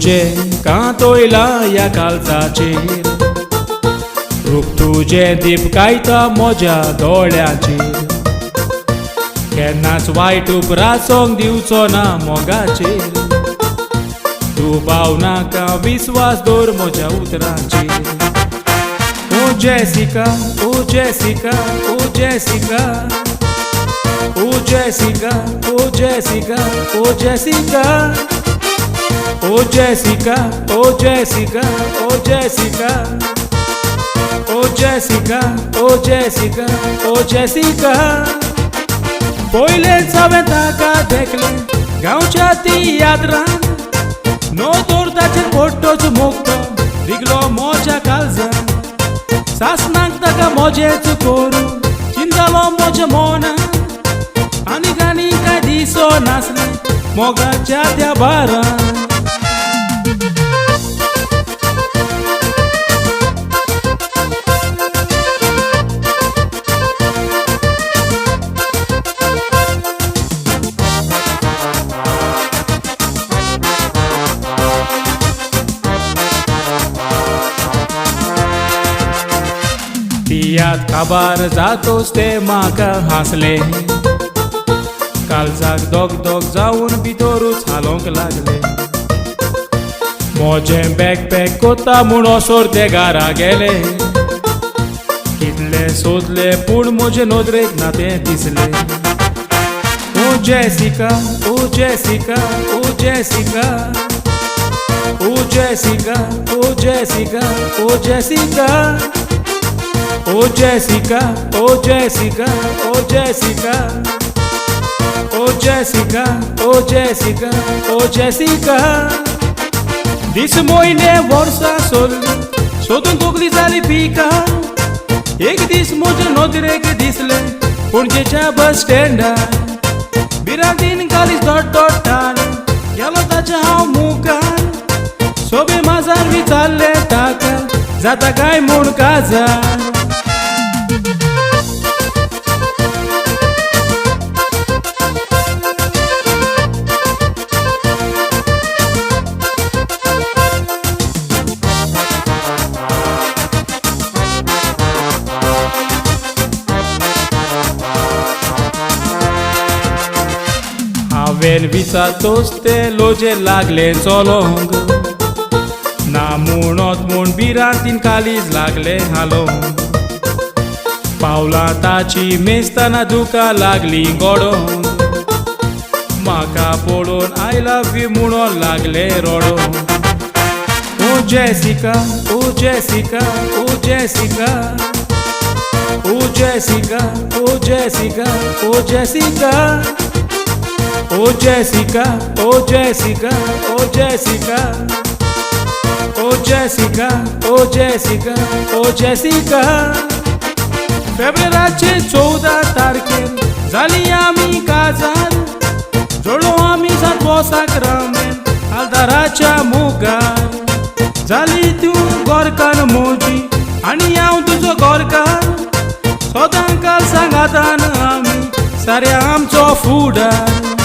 तुझें कांतोयला ह्या काळजाचेर रूप तुझें दिपकायता म्हज्या दोळ्यांचेर केन्नाच वायट उपरासोंक दिवचो ना मोगाचेर तूं भावनाका विस्वास दवर म्हज्या उतरांचेर ओ जेसिका ओ जेसिका ओ जेसिका ओ जेसिका ओ जेसिका ओ जेसिका ओ जेसिका ओ जेसिका ओ जेसिका ओ जेसिका ओ जेसिका ओ जेसिका पयलेच हांवें ताका देखलें गांवच्या तियात्रान नो दोरताचेर फोटोच मोगतो रिगलो म्हज्या काळजान सासणाक ताका मोजेच करून चिंतालो म्हज्या मोनान आनी काय दिसो नासलें मोगाच्या त्या बारान तियात काबार जातोच ते म्हाका हांसले काळजाक दोग दोग जावन भितरूच हालोंक लागले म्हजें बॅग पॅक कोत्ता म्हूण असोर ते घरा गेले कितले सोदले पूण म्हजे नदरेक ना तें दिसलें ओ जेसिका ओ जेसिका ओ जेसिका ओ जेसिका ओ जेसिका ओ जेसिका ओ जेसिका ओ जेसिका ओ जेसिका ओ जेसिका ओ जेसिका ओ जेसिका दीस म्हयने वर्सां सोदलीं सोदून तोगली जाली पिका एक दीस म्हजे नदरेक दिसलें पणजेच्या बस स्टँडार बिरांतीन कालीच दोड्डोडटालें गेलो ताच्या हांव मुखार सोबे माजार विचारलें ताका जाता काय म्हूण काजार हांवें विचारतोच ते लोजे लागले चलोंक ना म्हणत म्हूण बिरांतीन कालीज लागले हालोंक पावलां ताची मेस्ताना दुकां लागली गोडोंक म्हाका पळोवन आय लव यू म्हणून लागले रडोंक ओ जेसिका ओ जेसिका ओ जेसिका ओ जेसिका ओ जेसिका ओ जेसिका ओ जेसिका ओ जेसिका ओ जेसिका ओ जेसिका ओ जेसिका ओ जेसिका फेब्रुवारीचे 14 तारखेर जाली आमी काजार जोडलो आमी 7 वर्सांक रामेन आदाराच्या मुखार जाली तूं गोरकार म्हजी आनी हांव तुजो गोरकार सदां काल सांगातान आमी सारे आमचो फुडार